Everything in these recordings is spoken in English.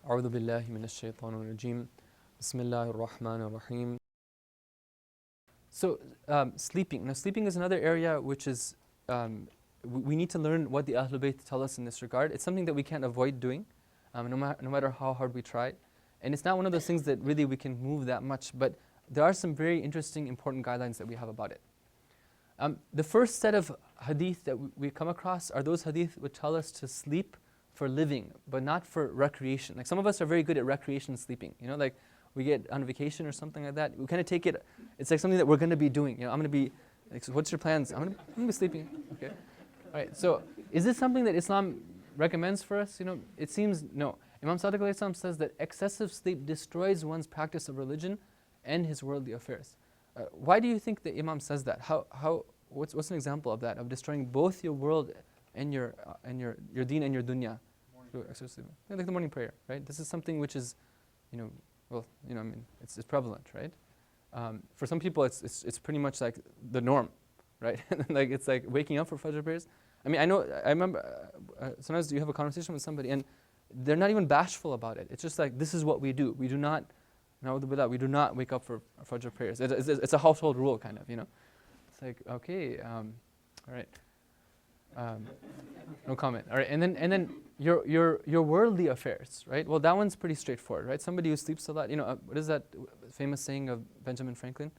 أعوذ بالله من الشيطان الرجيم بسم الله الرحمن الرحيم. So sleeping. Now sleeping is another area which is, we need to learn what the Ahlul Bayt tell us in this regard. It's something that we can't avoid doing, no matter how hard we try. And it's not one of those things that really we can move that much, but there are some very interesting, important guidelines that we have about it. The first set of hadith that we come across are those hadith which tell us to sleep for living, but not for recreation. Like some of us are very good at recreation sleeping. You know, like we get on vacation or something like that. We kind of take it, it's like something that we're going to be doing. You know, I'm going to be, like, so what's your plans? I'm going to be sleeping. Okay. All right. So is this something that Islam recommends for us? You know, it seems no. Imam Sadiq alayhi salam says that excessive sleep destroys one's practice of religion and his worldly affairs. Why do you think the Imam says that? What's an example of that, of destroying both your world and your deen and your dunya through excessive sleep? Like the morning prayer, right? This is something which is, I mean, it's prevalent, right? For some people, it's pretty much like the norm, right? Like it's like waking up for Fajr prayers. I mean, I remember sometimes you have a conversation with somebody and they're not even bashful about it. It's just like, this is what we do. We do not wake up for Fajr prayers. It's a household rule, kind of, you know. It's like, okay, all right. No comment. All right, and then your worldly affairs, right? Well, that one's pretty straightforward, right? Somebody who sleeps a lot, what is that famous saying of Benjamin Franklin?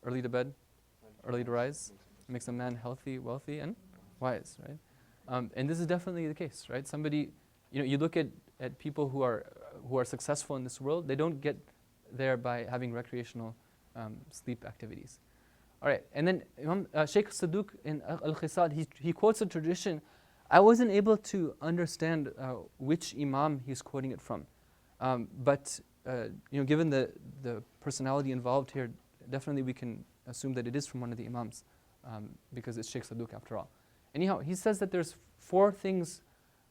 Early to bed, early to rise, makes a man healthy, wealthy, and wise, right? And this is definitely the case, right? Somebody, you look at people who are successful in this world, they don't get there by having recreational sleep activities. All right, and then Sheikh Saduq in Al-Khisal, he quotes a tradition. I wasn't able to understand which Imam he's quoting it from, but given the personality involved here, definitely we can assume that it is from one of the Imams, because it's Sheikh Saduq after all. Anyhow, he says that there's 4 things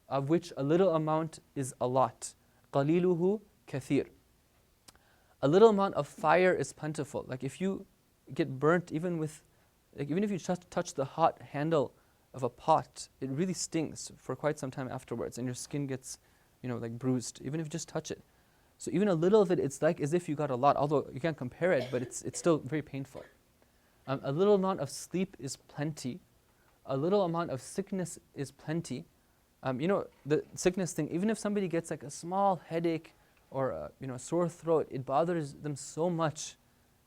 of which a little amount is a lot. قَلِيلُهُ كَثِيرٌ. A little amount of fire is plentiful. Like if you get burnt, even if you just touch the hot handle of a pot, it really stings for quite some time afterwards, and your skin gets, like bruised, even if you just touch it. So even a little of it, it's like as if you got a lot, although you can't compare it, but it's still very painful. A little amount of sleep is plenty. A little amount of sickness is plenty. The sickness thing, even if somebody gets like a small headache or a sore throat, it bothers them so much,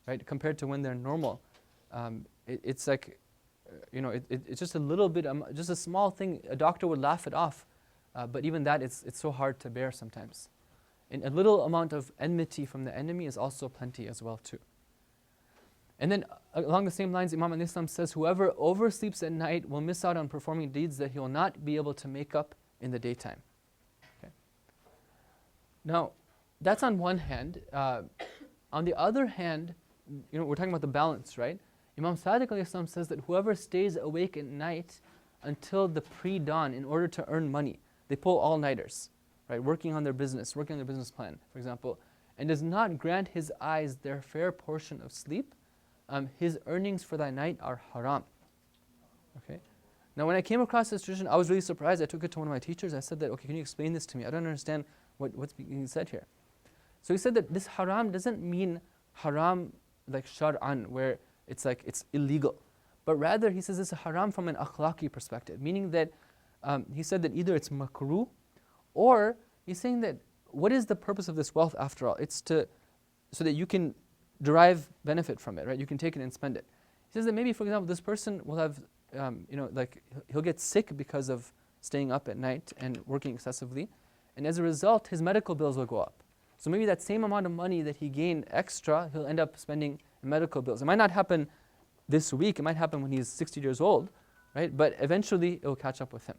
right, compared to when they're normal. It's like, it's just a little bit, just a small thing. A doctor would laugh it off, but even that, it's so hard to bear sometimes. And a little amount of enmity from the enemy is also plenty as well too. And then along the same lines, Imam al-Islam says, whoever oversleeps at night will miss out on performing deeds that he will not be able to make up in the daytime. Okay. Now, that's on one hand. On the other hand, we're talking about the balance, right? Imam Sadiq al-Islam says that whoever stays awake at night until the pre-dawn in order to earn money, they pull all-nighters, right? Working on their business plan, for example, and does not grant his eyes their fair portion of sleep, his earnings for that night are haram. Okay. Now, when I came across this tradition, I was really surprised. I took it to one of my teachers. I said that, okay, can you explain this to me? I don't understand what's being said here. So he said that this haram doesn't mean haram like shar'an, where it's like it's illegal, but rather he says it's a haram from an akhlaqi perspective, meaning that he said that either it's makruh, or he's saying that what is the purpose of this wealth after all? It's so that you can derive benefit from it, right? You can take it and spend it. He says that maybe, for example, this person will have, like he'll get sick because of staying up at night and working excessively, and as a result, his medical bills will go up. So maybe that same amount of money that he gained extra, he'll end up spending in medical bills. It might not happen this week, it might happen when he's 60 years old, right? But eventually, it will catch up with him.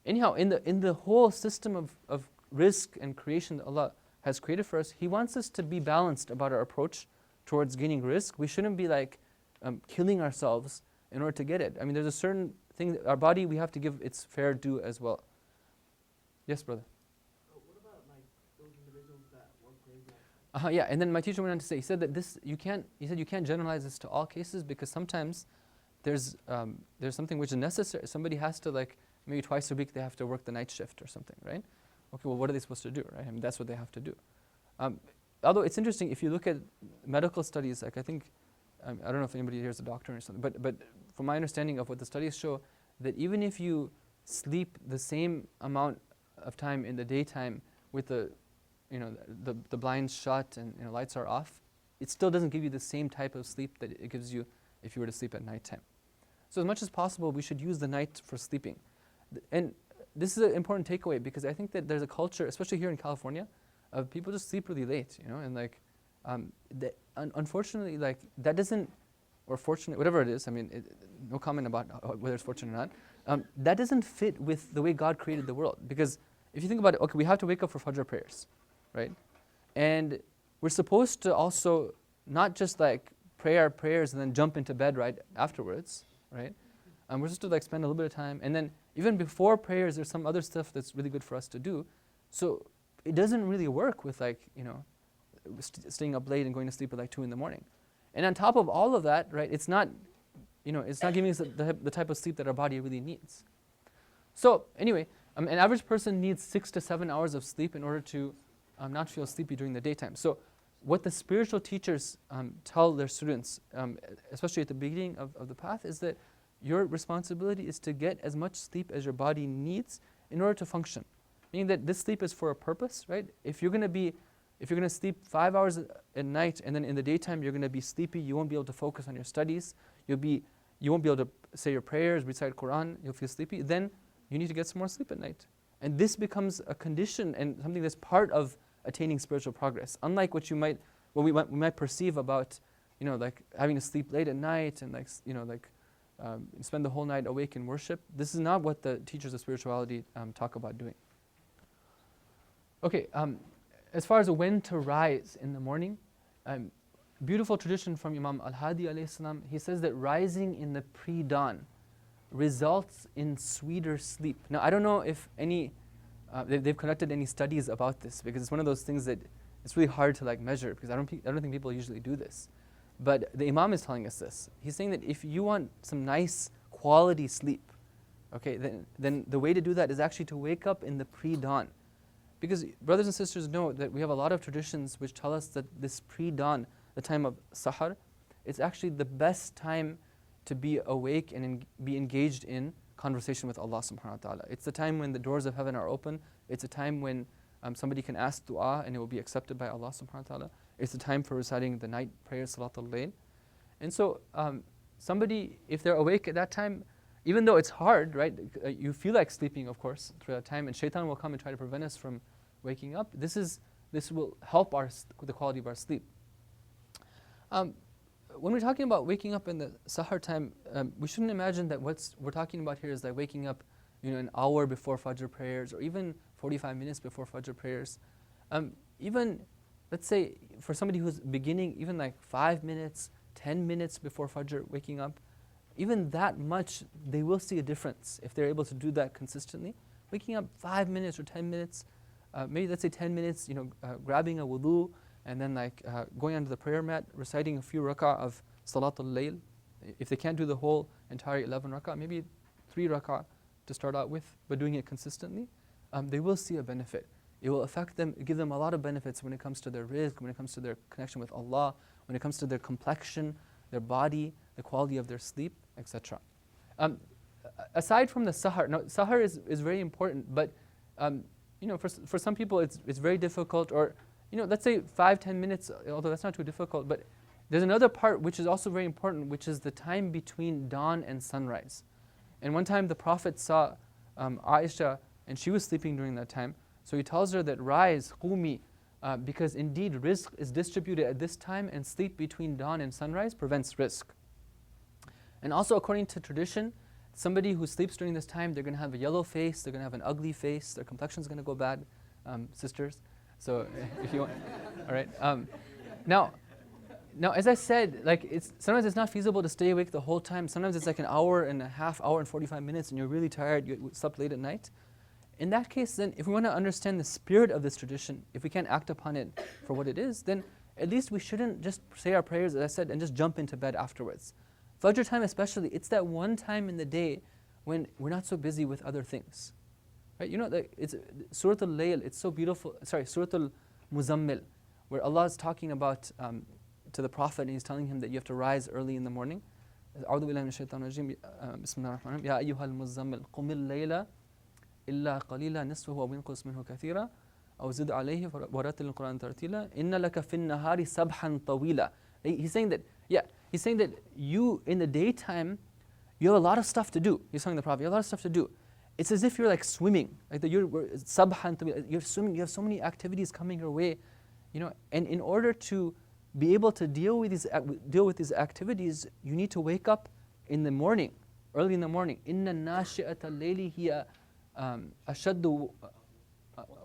Anyhow, in the whole system of risk and creation that Allah has created for us, He wants us to be balanced about our approach towards gaining risk. We shouldn't be like killing ourselves in order to get it. I mean, there's a certain thing that our body, we have to give its fair due as well. Yes, brother? What about like those individuals that work graveyard? Yeah, and then my teacher went on to say, he said you can't generalize this to all cases, because sometimes there's something which is necessary. Somebody has to, like, maybe twice a week they have to work the night shift or something, right? okay, well, what are they supposed to do, right? I mean, that's what they have to do. Although it's interesting, if you look at medical studies, like I think, I don't know if anybody here is a doctor or something, but from my understanding of what the studies show, that even if you sleep the same amount of time in the daytime with the blinds shut and lights are off, it still doesn't give you the same type of sleep that it gives you if you were to sleep at nighttime. So as much as possible, we should use the night for sleeping. And this is an important takeaway, because I think that there's a culture, especially here in California, of people just sleep really late, and like, unfortunately, like that doesn't, or fortunate, whatever it is, I mean, no comment about whether it's fortunate or not, that doesn't fit with the way God created the world. Because if you think about it, okay, we have to wake up for Fajr prayers, right? And we're supposed to also not just like pray our prayers and then jump into bed right afterwards, right? We're supposed to like spend a little bit of time, and then even before prayers, there's some other stuff that's really good for us to do. So it doesn't really work with like, staying up late and going to sleep at like 2 in the morning. And on top of all of that, right, it's not giving us the type of sleep that our body really needs. So anyway, an average person needs 6 to 7 hours of sleep in order to not feel sleepy during the daytime. So what the spiritual teachers tell their students, especially at the beginning of the path, is that your responsibility is to get as much sleep as your body needs in order to function. Meaning that this sleep is for a purpose, right? If you're going to sleep 5 hours at night and then in the daytime you're going to be sleepy, you won't be able to focus on your studies, you won't be able to say your prayers, recite Quran, you'll feel sleepy, then you need to get some more sleep at night. And this becomes a condition and something that's part of attaining spiritual progress. Unlike what we might perceive about, like having to sleep late at night and spend the whole night awake in worship. This is not what the teachers of spirituality talk about doing. Okay, as far as when to rise in the morning, beautiful tradition from Imam Al-Hadi alayhi salam, he says that rising in the pre-dawn results in sweeter sleep. Now, I don't know if they've conducted any studies about this, because it's one of those things that it's really hard to like measure, because I don't think people usually do this. But the Imam is telling us this. He's saying that if you want some nice quality sleep, okay, then the way to do that is actually to wake up in the pre-dawn. Because brothers and sisters know that we have a lot of traditions which tell us that this pre-dawn, the time of sahar, it's actually the best time to be awake and be engaged in conversation with Allah subhanahu wa ta'ala. It's the time when the doors of heaven are open. It's a time when somebody can ask dua and it will be accepted by Allah subhanahu wa ta'ala. It's the time for reciting the night prayers, salatul layl. And so somebody, if they're awake at that time, even though it's hard, right, you feel like sleeping, of course, through that time, and shaitan will come and try to prevent us from waking up. This will help the quality of our sleep. When we're talking about waking up in the sahar time, we shouldn't imagine that what we're talking about here is like waking up, an hour before Fajr prayers, or even 45 minutes before Fajr prayers. Even, let's say, for somebody who's beginning, even like 5 minutes, 10 minutes before Fajr waking up, even that much, they will see a difference if they're able to do that consistently. Waking up 5 minutes or 10 minutes, maybe let's say 10 minutes, grabbing a wudu, and then going onto the prayer mat, reciting a few rak'ah of salatul layl. If they can't do the whole entire 11 rak'ah, maybe 3 rak'ah to start out with, but doing it consistently, they will see a benefit. It will affect them, give them a lot of benefits when it comes to their rizq, when it comes to their connection with Allah, when it comes to their complexion, their body, the quality of their sleep, etc. Aside from the sahar, now sahar is very important, but for some people it's very difficult, or let's say 5-10 minutes, although that's not too difficult, but there's another part which is also very important, which is the time between dawn and sunrise. And one time the Prophet saw Aisha, and she was sleeping during that time, so he tells her that rise, qumi, because indeed rizq is distributed at this time, and sleep between dawn and sunrise prevents rizq. And also according to tradition, somebody who sleeps during this time, they're going to have a yellow face, they're going to have an ugly face, their complexion's going to go bad, sisters. So if you want, all right. Now, as I said, sometimes it's not feasible to stay awake the whole time. Sometimes it's like an hour and a half, hour and 45 minutes, and you're really tired, you slept late at night. In that case, then, if we want to understand the spirit of this tradition, if we can't act upon it for what it is, then at least we shouldn't just say our prayers, as I said, and just jump into bed afterwards. Fajr time especially, it's that one time in the day when we're not so busy with other things. Right? You know, it's Surah Al-Layl, it's so beautiful. Sorry, Surah Al-Muzammil, where Allah is talking about to the Prophet, and He's telling him that you have to rise early in the morning. أعوذ بالله من الشيطان الرجيم بسم الله الرحمن الرحيم يا أيها المزمل قم الليل إلا قليلا نصفه أو انقص منه كثيرا أو زد عليه ورتل القرآن ترتيلا إن لك في النهار سبحا طويلا. He's saying that, he's saying that you in the daytime, you have a lot of stuff to do. He's telling the Prophet, you have a lot of stuff to do. It's as if you're like swimming, like you're subhan tawila, you're swimming. You have so many activities coming your way, you know. And in order to be able to deal with these activities, you need to wake up in the morning, early in the morning. Inna nashi'ata al-layli hiya ashaddu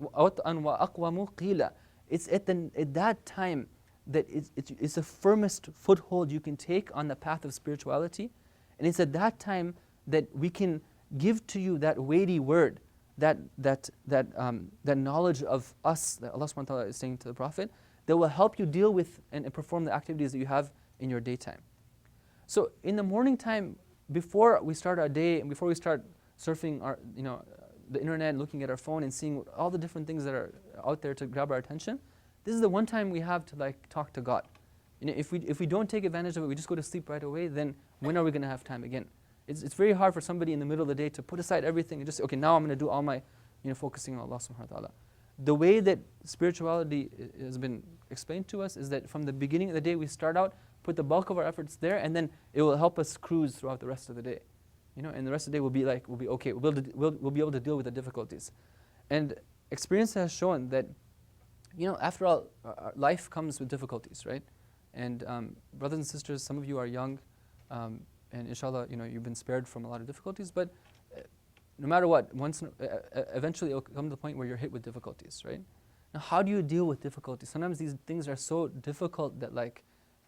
wat'an wa aqwamu qila. It's at that time that it's the firmest foothold you can take on the path of spirituality, and it's at that time that we can give to you that weighty word, that knowledge of us that Allah subhanahu wa ta'ala is saying to the Prophet, that will help you deal with and perform the activities that you have in your daytime. So in the morning time, before we start our day and before we start surfing our, the internet and looking at our phone and seeing all the different things that are out there to grab our attention, this is the one time we have to like talk to God. If we don't take advantage of it, we just go to sleep right away, then when are we going to have time again? It's very hard for somebody in the middle of the day to put aside everything and just say, okay, now I'm going to do all my, focusing on Allah subhanahu wa ta'ala. The way that spirituality has been explained to us is that from the beginning of the day we start out, put the bulk of our efforts there, and then it will help us cruise throughout the rest of the day. And the rest of the day will be okay. We'll be able to deal with the difficulties. And experience has shown that, after all, life comes with difficulties, right? And brothers and sisters, some of you are young, and inshallah, you've been spared from a lot of difficulties, but no matter what, eventually it will come to the point where you're hit with difficulties, right? Now, how do you deal with difficulties? Sometimes these things are so difficult that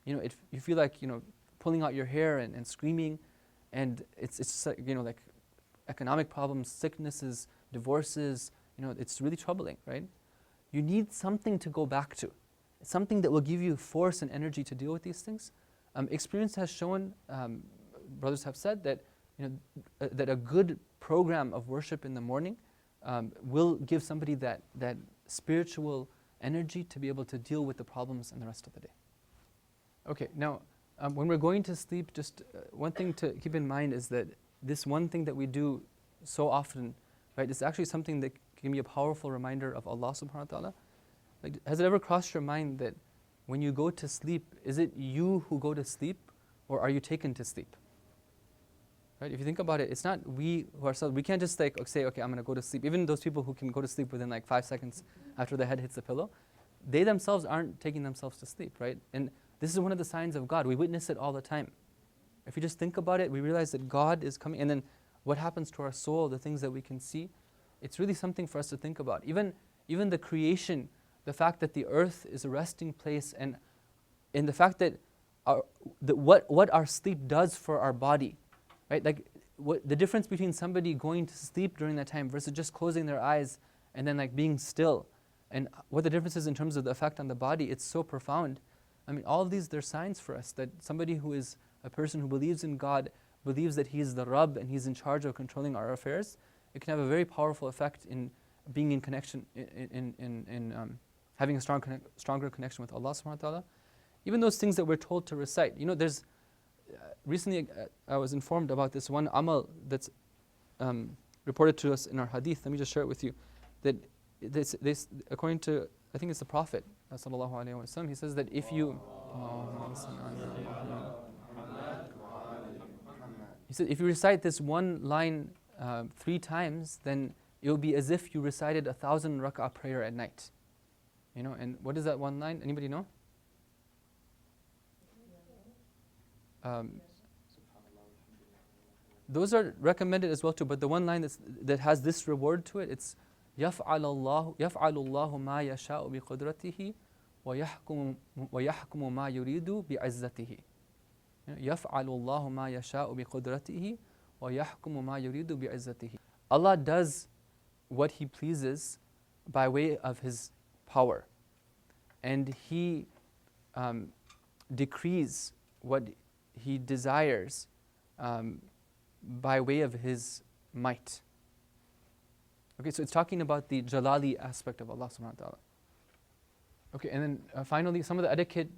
you feel like, pulling out your hair and screaming, and it's just like economic problems, sicknesses, divorces, it's really troubling, right? You need something to go back to, something that will give you force and energy to deal with these things. Experience has shown, brothers have said that, that a good program of worship in the morning will give somebody that spiritual energy to be able to deal with the problems in the rest of the day. Okay, now when we're going to sleep, just one thing to keep in mind is that this one thing that we do so often, right, is actually something that can be a powerful reminder of Allah subhanahu wa ta'ala. Like, has it ever crossed your mind that when you go to sleep, is it you who go to sleep, or are you taken to sleep? Right? If you think about it, it's not we who ourselves. We can't just say, okay, I'm going to go to sleep. Even those people who can go to sleep within like 5 seconds after their head hits the pillow, they themselves aren't taking themselves to sleep, right? And this is one of the signs of God. We witness it all the time. If you just think about it, we realize that God is coming, and then what happens to our soul, the things that we can see, it's really something for us to think about. Even the creation, the fact that the earth is a resting place, and the fact that what our sleep does for our body, right? Like what the difference between somebody going to sleep during that time versus just closing their eyes and then like being still, and what the difference is in terms of the effect on the body, it's so profound. I mean, all of these, they're signs for us that somebody who is a person who believes in God, believes that He is the Rabb and He's in charge of controlling our affairs, it can have a very powerful effect in being in connection, in having a stronger connection with Allah subhanahu wa ta'ala. Even those things that we're told to recite. There's recently I was informed about this one amal that's reported to us in our hadith. Let me just share it with you. That this according to, I think it's the Prophet sallallahu alaihi wasallam, he says that if you he said if you recite this one line 3 times, then it will be as if you recited 1,000 rak'ah prayer at night. And what is that one line? Anybody know? Those are recommended as well too, but the one line that has this reward to it, it's يَفْعَلُ اللَّهُ مَا يَشَاءُ بِقُدْرَتِهِ وَيَحْكُمُ مَا يُرِيدُ بِعِزَّتِهِ. يَفْعَلُ اللَّهُ مَا يَشَاءُ بِقُدْرَتِهِ وَيَحْكُمُ مَا يُرِيدُ بِعِزَّتِهِ. Allah does what He pleases by way of His power, and He decrees what He desires by way of His might. Okay, so it's talking about the jalali aspect of Allah subhanahu wa ta'ala. Okay, and then finally, some of the etiquette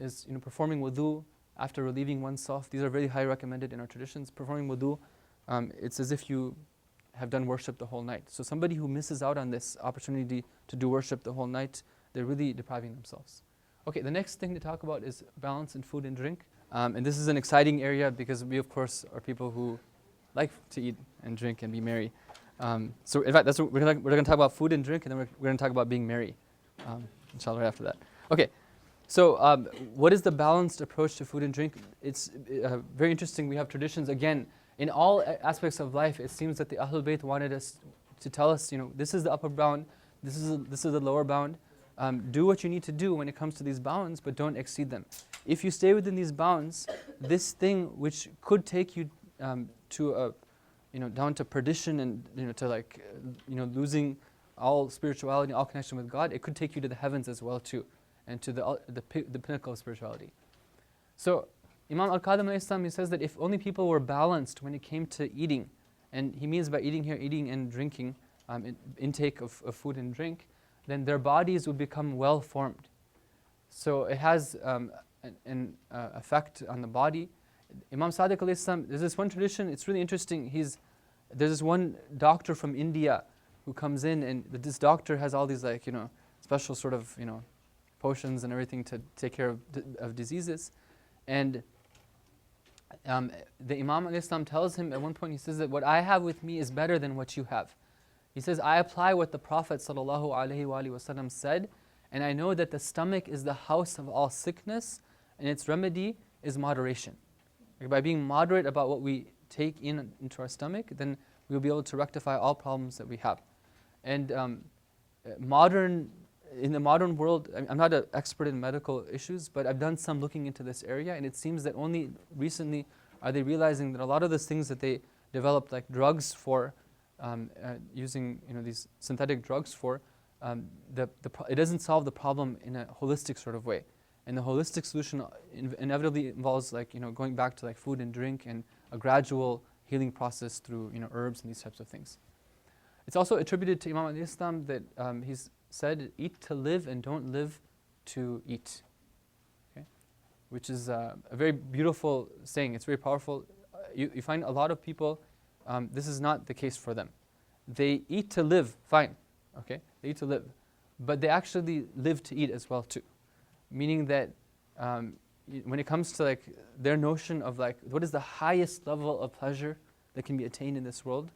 is performing wudu after relieving oneself. These are very high recommended in our traditions. Performing wudu, it's as if you have done worship the whole night. So somebody who misses out on this opportunity to do worship the whole night, they're really depriving themselves. Okay, the next thing to talk about is balance in food and drink. And this is an exciting area because we, of course, are people who like to eat and drink and be merry. So in fact, that's what we're going to talk about food and drink, and then we're going to talk about being merry, inshallah, right after that. Okay, so what is the balanced approach to food and drink? It's very interesting. We have traditions, again, in all aspects of life. It seems that the Ahlul Bayt wanted us to tell us, this is the upper bound, this is the lower bound. Do what you need to do when it comes to these bounds, but don't exceed them. If you stay within these bounds, this thing which could take you to a, down to perdition and to losing all spirituality, all connection with God, it could take you to the heavens as well too, and to the pinnacle of spirituality. So Imam Al-Qadim alayhi salam, he says that if only people were balanced when it came to eating, and he means by eating here, eating and drinking, intake of food and drink, then their bodies would become well formed. So it has an effect on the body. Imam Sadiq alayhi salam, there's this one tradition, it's really interesting. There's this one doctor from India who comes in, and this doctor has all these special sort of potions and everything to take care of diseases. And the Imam alayhi salam tells him at one point, he says that what I have with me is better than what you have. He says, I apply what the Prophet ﷺ said, and I know that the stomach is the house of all sickness, and its remedy is moderation. By being moderate about what we take into our stomach, then we'll be able to rectify all problems that we have. And in the modern world, I'm not an expert in medical issues, but I've done some looking into this area, and it seems that only recently are they realizing that a lot of those things that they developed, like drugs for, using these synthetic drugs for, it doesn't solve the problem in a holistic sort of way. And the holistic solution inevitably involves going back to food and drink and a gradual healing process through herbs and these types of things. It's also attributed to Imam al-Islam that he's said, eat to live and don't live to eat. Okay? Which is a very beautiful saying. It's very powerful. You find a lot of people, this is not the case for them. They eat to live, fine, okay? They eat to live. But they actually live to eat as well too. Meaning that when it comes to their notion of what is the highest level of pleasure that can be attained in this world,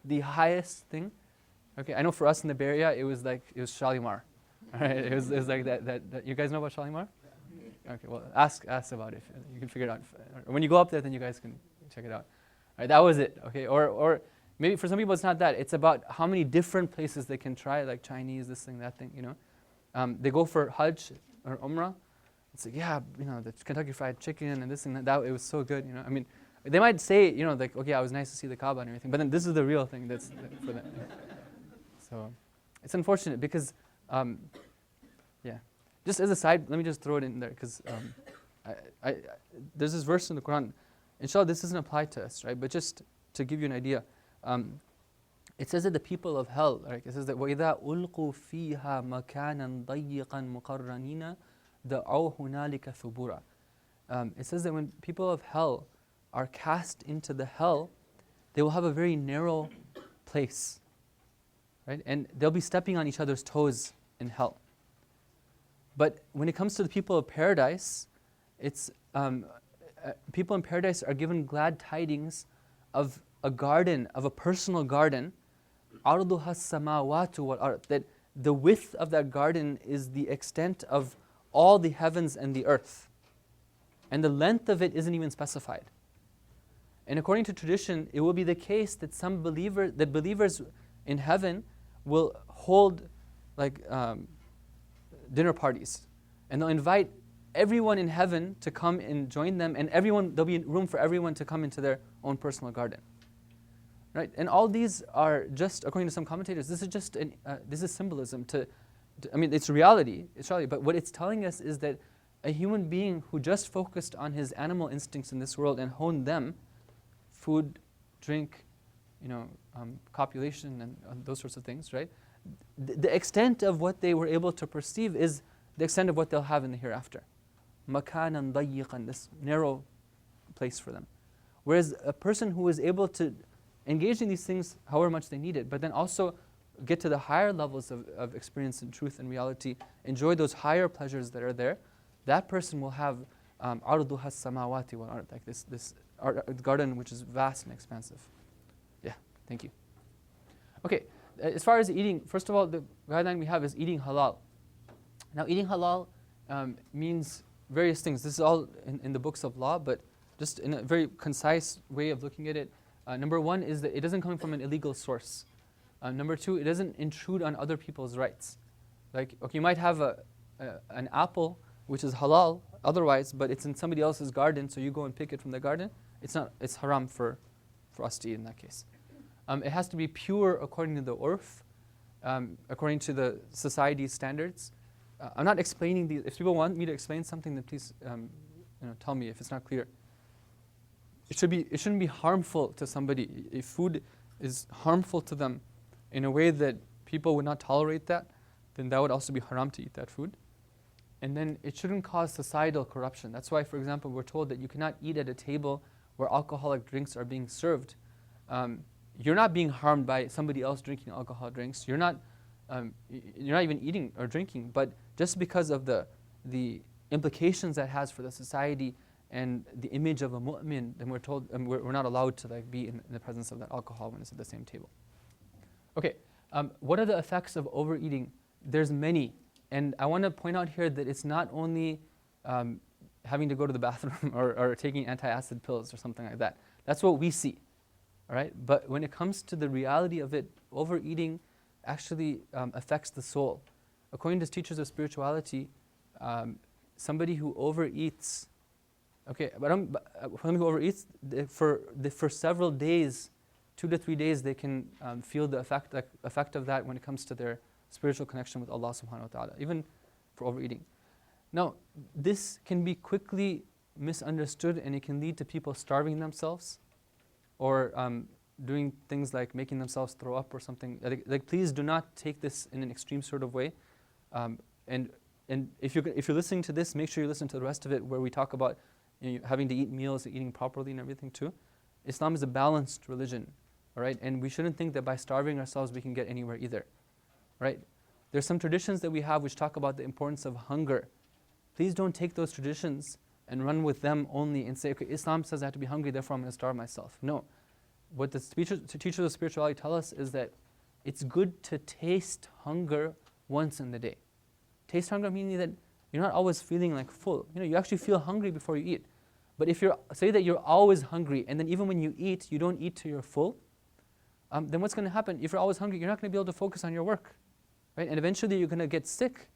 the highest thing, okay, I know for us in the Bay Area, it was Shalimar. All right? It was like that. You guys know about Shalimar? Okay, well, ask about it. You can figure it out. When you go up there, then you guys can check it out. All right, that was it, okay? Or maybe for some people it's not that. It's about how many different places they can try, like Chinese, this thing, that thing, They go for Hajj or Umrah. It's like, yeah, the Kentucky Fried Chicken and this and that, it was so good, I mean, they might say, okay, it was nice to see the Kaaba and everything, but then this is the real thing that's for them. So it's unfortunate because, yeah. Just as a side, let me just throw it in there because there's this verse in the Quran. Inshallah, this doesn't apply to us, right? But just to give you an idea, it says that the people of hell, right? It says that وَإِذَا أُلْقُوا فِيهَا مَكَانًا ضَيِّقًا مُقَرَّنِينَ دَعَوْا هُنَالِكَ ثُبُورًا. It says that when people of hell are cast into the hell, they will have a very narrow place, right? And they'll be stepping on each other's toes in hell. But when it comes to the people of paradise, it's people in paradise are given glad tidings of a garden, of a personal garden, عَرْضُهَا السَّمَاوَاتُ وَالْأَرْضُ, that the width of that garden is the extent of all the heavens and the earth. And the length of it isn't even specified. And according to tradition, it will be the case that believers in heaven will hold dinner parties. And they'll invite everyone in heaven to come and join them, and there'll be room for everyone to come into their own personal garden. Right? And all these are just, according to some commentators, this is just this is symbolism I mean, it's reality, but what it's telling us is that a human being who just focused on his animal instincts in this world and honed them, food, drink, copulation and those sorts of things, right? The extent of what they were able to perceive is the extent of what they'll have in the hereafter. Makanan dayiqan, this narrow place for them. Whereas a person who is able to engage in these things however much they need it, but then also get to the higher levels of experience and truth and reality, enjoy those higher pleasures that are there, that person will have arduha samawati wal ard, like this garden which is vast and expansive. Yeah, thank you. Okay, as far as eating, first of all, the guideline we have is eating halal. Now, eating halal means various things. This is all in the books of law, but just in a very concise way of looking at it. Number one is that it doesn't come from an illegal source. Number two, it doesn't intrude on other people's rights. Like, okay, you might have an apple which is halal otherwise, but it's in somebody else's garden, so you go and pick it from the garden. It's haram for us to eat in that case. It has to be pure according to the urf, according to the society's standards. I'm not explaining these. If people want me to explain something, then please tell me if it's not clear. It shouldn't be harmful to somebody. If food is harmful to them in a way that people would not tolerate that, then that would also be haram to eat that food. And then it shouldn't cause societal corruption. That's why, for example, we're told that you cannot eat at a table where alcoholic drinks are being served. You're not being harmed by somebody else drinking alcohol drinks. You're not even eating or drinking, but just because of the implications that has for the society and the image of a mu'min, then we're told we're not allowed to be in the presence of that alcohol when it's at the same table. Okay, what are the effects of overeating? There's many, and I want to point out here that it's not only having to go to the bathroom or taking anti-acid pills or something like that. That's what we see, all right? But when it comes to the reality of it, overeating actually affects the soul. According to teachers of spirituality, somebody who overeats, somebody who overeats, for several days, 2 to 3 days, they can feel the effect of that when it comes to their spiritual connection with Allah subhanahu wa ta'ala, even for overeating. Now, this can be quickly misunderstood, and it can lead to people starving themselves or doing things like making themselves throw up or something. Like please do not take this in an extreme sort of way. And if you're listening to this, make sure you listen to the rest of it where we talk about having to eat meals, eating properly and everything too. Islam is a balanced religion, all right? And we shouldn't think that by starving ourselves we can get anywhere either, right? There's some traditions that we have which talk about the importance of hunger. Please don't take those traditions and run with them only and say, okay, Islam says I have to be hungry, therefore I'm going to starve myself. No. What the teachers of spirituality tell us is that it's good to taste hunger once in the day. Taste hunger meaning that you're not always feeling like full. You actually feel hungry before you eat. But if say that you're always hungry, and then even when you eat, you don't eat till you're full, then what's going to happen? If you're always hungry, you're not going to be able to focus on your work, right? And eventually you're going to get sick.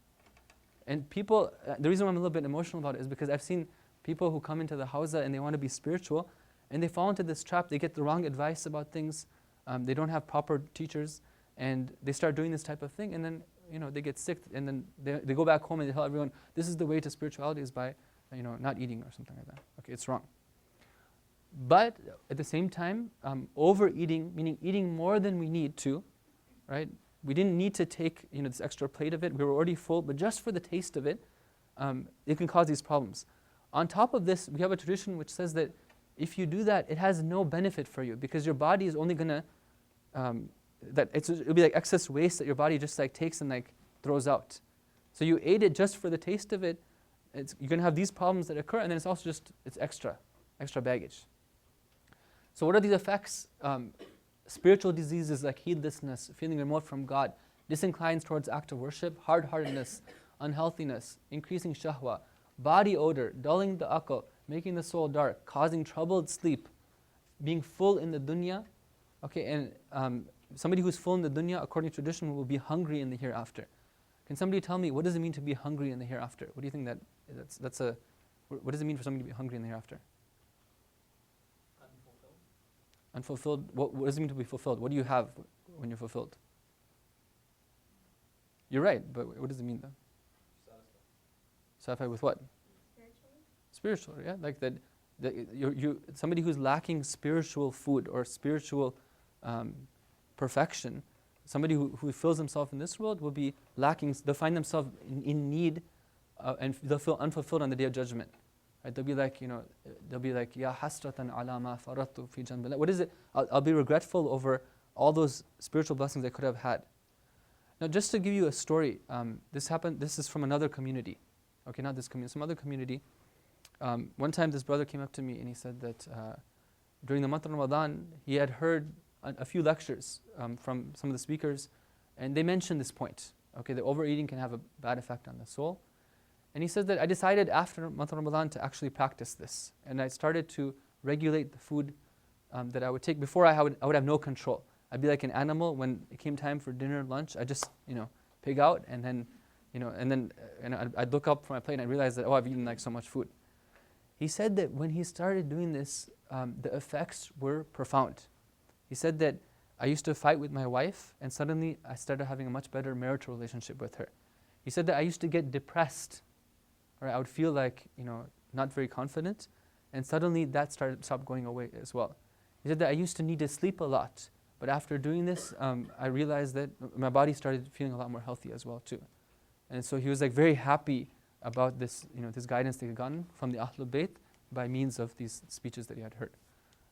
And people, the reason why I'm a little bit emotional about it is because I've seen people who come into the hawza and they want to be spiritual, and they fall into this trap. They get the wrong advice about things. They don't have proper teachers, and they start doing this type of thing, and then they get sick, and then they go back home and they tell everyone, this is the way to spirituality is by not eating or something like that. Okay, it's wrong. But at the same time, overeating, meaning eating more than we need to, right? We didn't need to take this extra plate of it. We were already full, but just for the taste of it, it can cause these problems. On top of this, we have a tradition which says that if you do that, it has no benefit for you because your body is only gonna, it'll be like excess waste that your body just takes and throws out. So you ate it just for the taste of it. You're gonna have these problems that occur, and then it's also it's extra baggage. So what are these effects? Spiritual diseases like heedlessness, feeling remote from God, disinclines towards active worship, hard-heartedness, unhealthiness, increasing shahwa, body odor, dulling the aql, making the soul dark, causing troubled sleep, being full in the dunya. Okay, and somebody who's full in the dunya, according to tradition, will be hungry in the hereafter. Can somebody tell me, what does it mean to be hungry in the hereafter? What do you think what does it mean for somebody to be hungry in the hereafter? Unfulfilled. What does it mean to be fulfilled? What do you have when you're fulfilled? You're right, but what does it mean though? Satisfied with what? Spiritual, yeah, like that. Somebody who's lacking spiritual food or spiritual perfection, somebody who fills himself in this world will be lacking. They'll find themselves in need, and they'll feel unfulfilled on the Day of Judgment. Right? They'll be like, Ya hasratan ala ma farattu fi janbillah. What is it? I'll be regretful over all those spiritual blessings I could have had. Now, just to give you a story, this happened. This is from another community. Okay, not this community, some other community. One time, this brother came up to me and he said that during the month of Ramadan, he had heard a few lectures from some of the speakers, and they mentioned this point. Okay, that overeating can have a bad effect on the soul. And he said that I decided after month of Ramadan to actually practice this, and I started to regulate the food that I would take. Before I would have no control. I'd be like an animal. When it came time for dinner, lunch, I just pig out, and then I'd look up from my plate and I realized that I've eaten like so much food. He said that when he started doing this, the effects were profound. He said that I used to fight with my wife, and suddenly I started having a much better marital relationship with her. He said that I used to get depressed, or I would feel like not very confident, and suddenly that stopped going away as well. He said that I used to need to sleep a lot, but after doing this, I realized that my body started feeling a lot more healthy as well too. And so he was like very happy about this, this guidance that he had gotten from the Ahlul Bayt by means of these speeches that he had heard.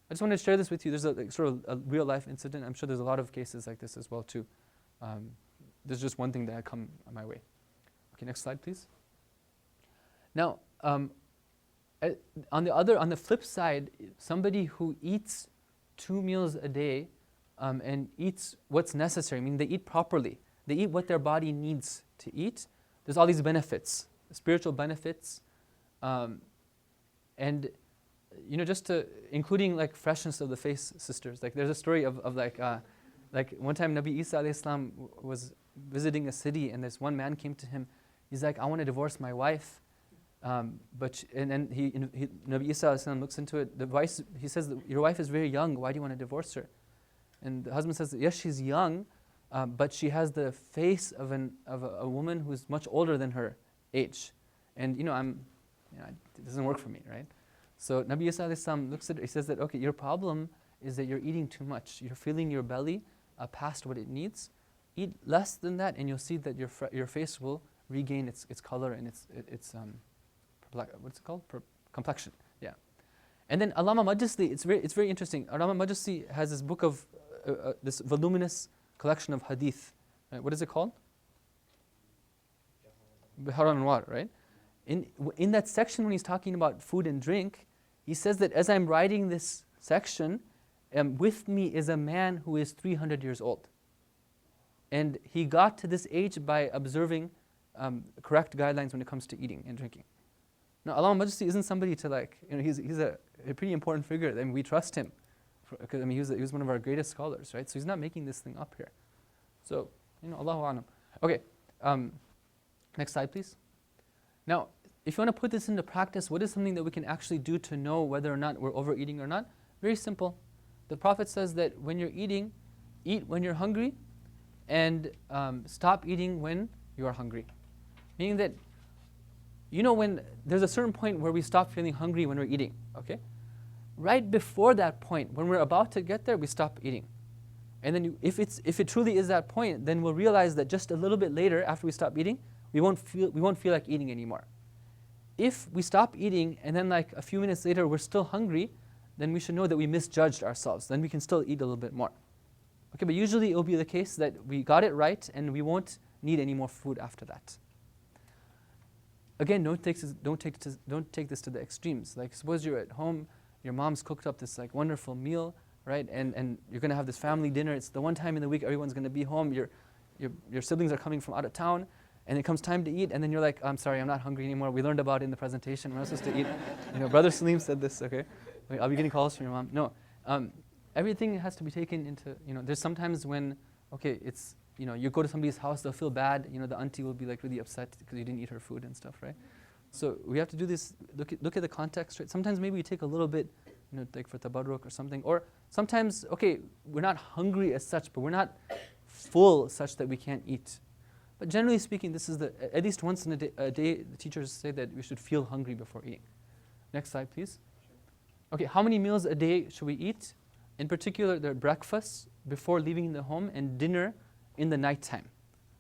I just wanted to share this with you. There's sort of a real life incident. I'm sure there's a lot of cases like this as well too. There's just one thing that had come my way. Okay, next slide, please. Now, on the flip side, somebody who eats 2 meals a day and eats what's necessary, I mean, they eat properly. They eat what their body needs to eat. There's all these benefits, spiritual benefits, and just including like freshness of the face, sisters. Like there's a story of like one time Nabi Isa alayhi salam was visiting a city, and this one man came to him. He's like, I want to divorce my wife, but then Nabi Isa alayhi salam looks into it. He says, your wife is very young. Why do you want to divorce her? And the husband says, yes, she's young, but she has the face of a woman who's much older than her age, and it doesn't work for me, right? So Nabi Isa alayhi salam looks at it, he says that, okay, your problem is that you're eating too much. You're filling your belly past what it needs. Eat less than that, and you'll see that your face will regain its color and its what's it called? Complexion. Yeah. And then Allama Majlisi, it's very interesting. Allama Majlisi has this book of this voluminous collection of hadith. What is it called? Bihar al-Anwar, right? In that section when he's talking about food and drink, he says that as I'm writing this section, with me is a man who is 300 years old. And he got to this age by observing correct guidelines when it comes to eating and drinking. Now, Allama Majlisi isn't somebody to he's a pretty important figure. I mean, we trust him. Because he was one of our greatest scholars, right? So he's not making this thing up here. So, Allahu A'lam. Okay, next slide, please. Now, if you want to put this into practice, what is something that we can actually do to know whether or not we're overeating or not? Very simple. The Prophet says that when you're eating, eat when you're hungry, and stop eating when you are hungry. Meaning that, when there's a certain point where we stop feeling hungry when we're eating, okay? Right before that point, when we're about to get there, we stop eating. And then if it truly is that point, then we'll realize that just a little bit later, after we stop eating, we won't feel like eating anymore. If we stop eating and then like a few minutes later we're still hungry, then we should know that we misjudged ourselves. Then we can still eat a little bit more. Okay, but usually it will be the case that we got it right and we won't need any more food after that. Again, don't take this to the extremes. Like suppose you're at home, your mom's cooked up this like wonderful meal, right? And you're gonna have this family dinner. It's the one time in the week everyone's gonna be home. Your siblings are coming from out of town, and it comes time to eat, and then you're like, I'm sorry, I'm not hungry anymore. We learned about it in the presentation. We're not supposed to eat. Brother Salim said this, okay? I'll be getting calls from your mom. No, everything has to be taken into, there's sometimes when, okay, it's, you go to somebody's house, they'll feel bad. The auntie will be like really upset because you didn't eat her food and stuff, right? So we have to do this, look at the context, right? Sometimes maybe we take a little bit, like for tabarruk or something. Or sometimes, okay, we're not hungry as such, but we're not full such that we can't eat. But generally speaking, this is at least once in a day, the teachers say that we should feel hungry before eating. Next slide, please. Okay, how many meals a day should we eat? In particular, there are breakfasts, before leaving the home and dinner in the nighttime.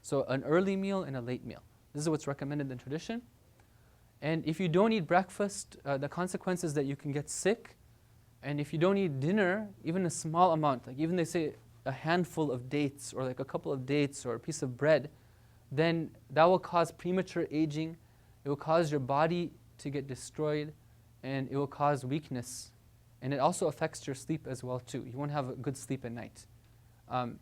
So an early meal and a late meal. This is what's recommended in tradition. And if you don't eat breakfast, the consequence is that you can get sick. And if you don't eat dinner, even a small amount, like even they say a handful of dates or like a couple of dates or a piece of bread, then that will cause premature aging. It will cause your body to get destroyed, and it will cause weakness. And it also affects your sleep as well too. You won't have a good sleep at night. And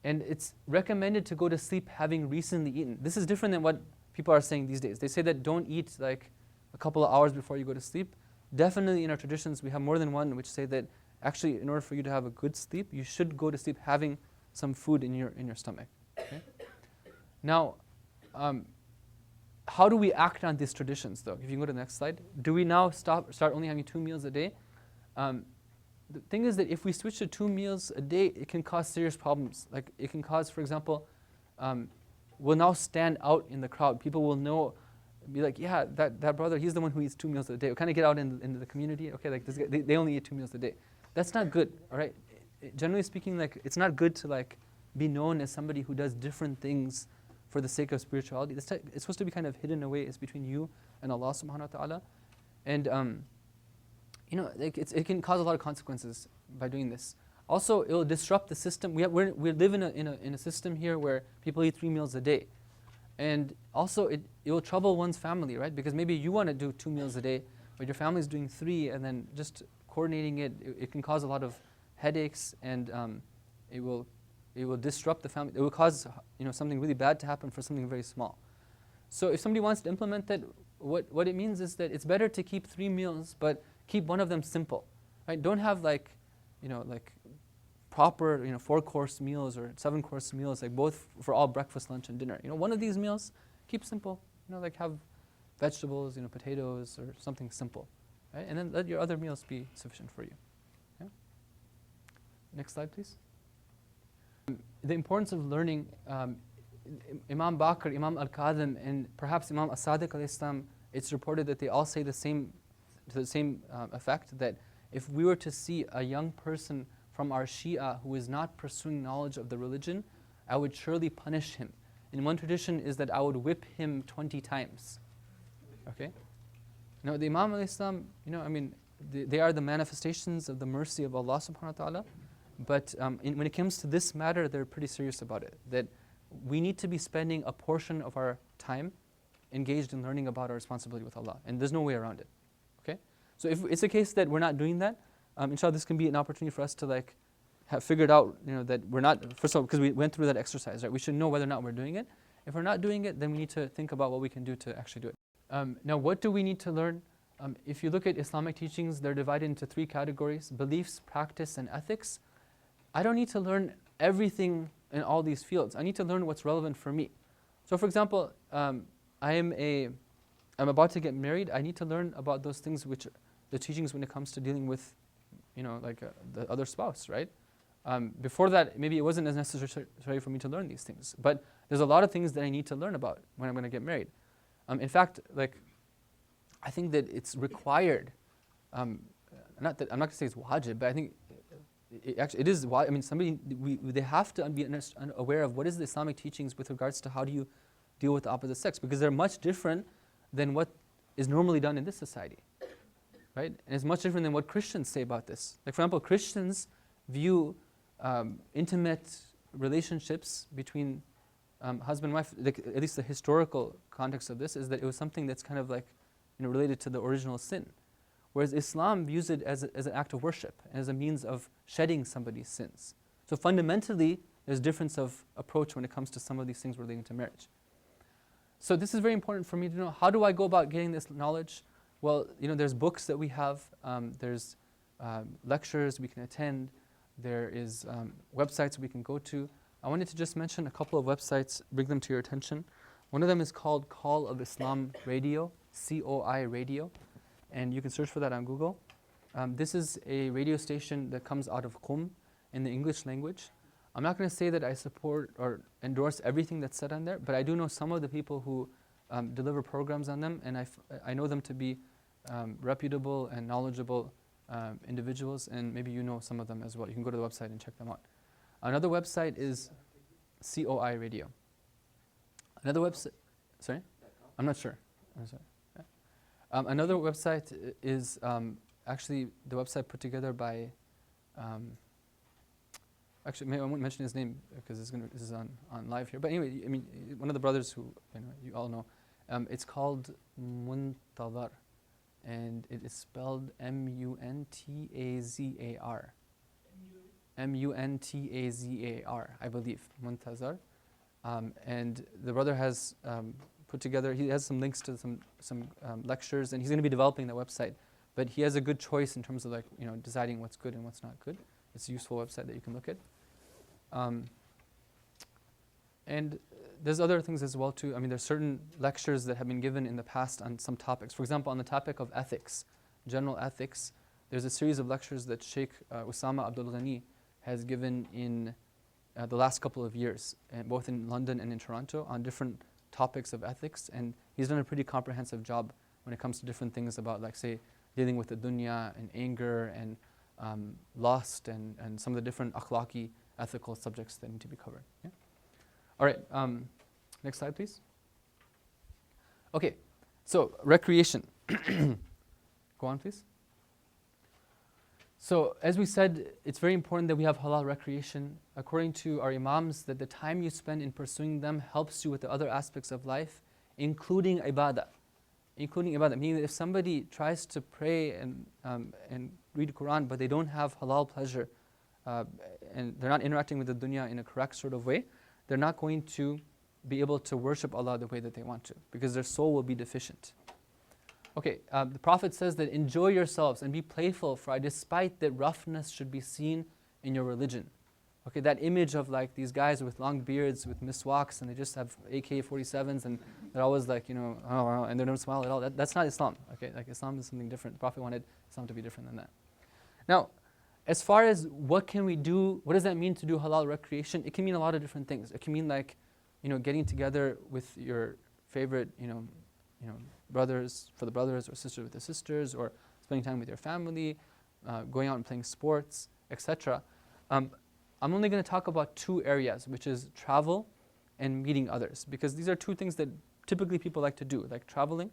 it's recommended to go to sleep having recently eaten. This is different than what people are saying these days. They say that don't eat like a couple of hours before you go to sleep. Definitely in our traditions, we have more than one which say that actually in order for you to have a good sleep, you should go to sleep having some food in your stomach. Okay? Now, how do we act on these traditions though? If you can go to the next slide. Do we now start only having 2 meals a day? The thing is that if we switch to 2 meals a day, it can cause serious problems. Like it can cause, for example, we'll now stand out in the crowd. People will know, be like, yeah, that brother, he's the one who eats 2 meals a day. We'll kind of get out into the community. Okay, like this guy, they only eat 2 meals a day. That's not good, all right? Generally speaking, like it's not good to like be known as somebody who does different things for the sake of spirituality. It's supposed to be kind of hidden away. It's between you and Allah subhanahu wa ta'ala. And you know, like it can cause a lot of consequences by doing this. Also, it will disrupt the system. We live in a system here where people eat 3 meals a day. And also, it will trouble one's family, right? Because maybe you want to do 2 meals a day, but your family's doing 3, and then just coordinating it can cause a lot of headaches, and it will disrupt the family. It will cause something really bad to happen for something very small. So if somebody wants to implement that, what it means is that it's better to keep 3 meals, but keep one of them simple, right? Don't have like proper 4-course meals or 7-course meals, like both for all breakfast, lunch, and dinner. One of these meals, keep simple. Like have vegetables, potatoes or something simple, right? And then let your other meals be sufficient for you. Yeah? Next slide, please. The importance of learning. Imam Baqir, Imam Al-Kadhim, and perhaps Imam As-Sadiq alayhi salam, it's reported that they all say the same effect, that if we were to see a young person from our Shia who is not pursuing knowledge of the religion, I would surely punish him. And one tradition is that I would whip him 20 times. Okay? Now the Imam alayhi salam, they are the manifestations of the mercy of Allah subhanahu wa ta'ala. But when it comes to this matter, they're pretty serious about it. That we need to be spending a portion of our time engaged in learning about our responsibility with Allah. And there's no way around it. Okay? So if it's a case that we're not doing that, inshallah, this can be an opportunity for us to have figured out, that we're not, first of all, because we went through that exercise, right? We should know whether or not we're doing it. If we're not doing it, then we need to think about what we can do to actually do it. Now, what do we need to learn? If you look at Islamic teachings, they're divided into 3 categories: beliefs, practice, and ethics. I don't need to learn everything in all these fields. I need to learn what's relevant for me. So for example, I'm about to get married. I need to learn about those things which the teachings when it comes to dealing with, the other spouse, right? Before that, maybe it wasn't as necessary for me to learn these things. But there's a lot of things that I need to learn about when I'm going to get married. In fact, I think that it's required. I'm not going to say it's wajib, but I think it is. They have to be aware of what is the Islamic teachings with regards to how do you deal with the opposite sex, because they're much different than what is normally done in this society, right? And it's much different than what Christians say about this. Like for example, Christians view intimate relationships between husband and wife, at least the historical context of this is that it was something that's kind of related to the original sin. Whereas Islam views it as an act of worship, and as a means of shedding somebody's sins. So fundamentally, there's a difference of approach when it comes to some of these things relating to marriage. So this is very important for me to know. How do I go about getting this knowledge? Well, there's books that we have. There's lectures we can attend. There is websites we can go to. I wanted to just mention a couple of websites, bring them to your attention. One of them is called Call of Islam Radio, COI Radio. And you can search for that on Google. This is a radio station that comes out of Qum in the English language. I'm not going to say that I support or endorse everything that's said on there, but I do know some of the people who deliver programs on them, and I know them to be reputable and knowledgeable individuals, and maybe you know some of them as well. You can go to the website and check them out. Another website is COI Radio. Another website, sorry? I'm not sure. I'm sorry. Yeah. Another website is actually the website put together by, actually maybe I won't mention his name because this is on live here. But anyway, I mean, one of the brothers who you all know, it's called Muntazar, and it is spelled Muntazar. Muntazar, I believe, Muntazar. And the brother has put together, he has some links to some lectures, and he's going to be developing that website. But he has a good choice in terms of deciding what's good and what's not good. It's a useful website that you can look at. And there's other things as well too. I mean, there's certain lectures that have been given in the past on some topics. For example, on the topic of ethics, general ethics, there's a series of lectures that Sheikh Usama Abdul Ghani has given in the last couple of years, both in London and in Toronto, on different topics of ethics. And he's done a pretty comprehensive job when it comes to different things about, like, say, dealing with the dunya and anger and lust and some of the different akhlaqi ethical subjects that need to be covered. Yeah? All right, next slide, please. Okay, so recreation. Go on, please. So as we said, it's very important that we have halal recreation. According to our imams, that the time you spend in pursuing them helps you with the other aspects of life, including ibadah. Including ibadah, meaning that if somebody tries to pray and read Quran, but they don't have halal pleasure, and they're not interacting with the dunya in a correct sort of way, they're not going to be able to worship Allah the way that they want to, because their soul will be deficient. Okay, the Prophet says that enjoy yourselves and be playful, for despite that roughness should be seen in your religion. Okay, that image of like these guys with long beards, with miswaks, and they just have AK-47s, and they're always like, and they don't smile at all. That's not Islam. Okay, like Islam is something different. The Prophet wanted Islam to be different than that. Now, as far as what can we do, what does that mean to do halal recreation? It can mean a lot of different things. It can mean like, getting together with your favorite, brothers for the brothers, or sisters with the sisters, or spending time with your family, going out and playing sports, etc. I'm only going to talk about two areas, which is travel and meeting others, because these are two things that typically people like to do, like traveling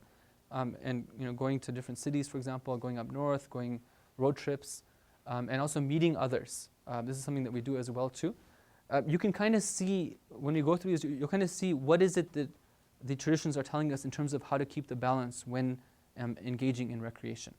and going to different cities, for example, going up north, going road trips, and also meeting others. This is something that we do as well too. You can kind of see, when you go through these, you'll kind of see what is it that the traditions are telling us in terms of how to keep the balance when engaging in recreation.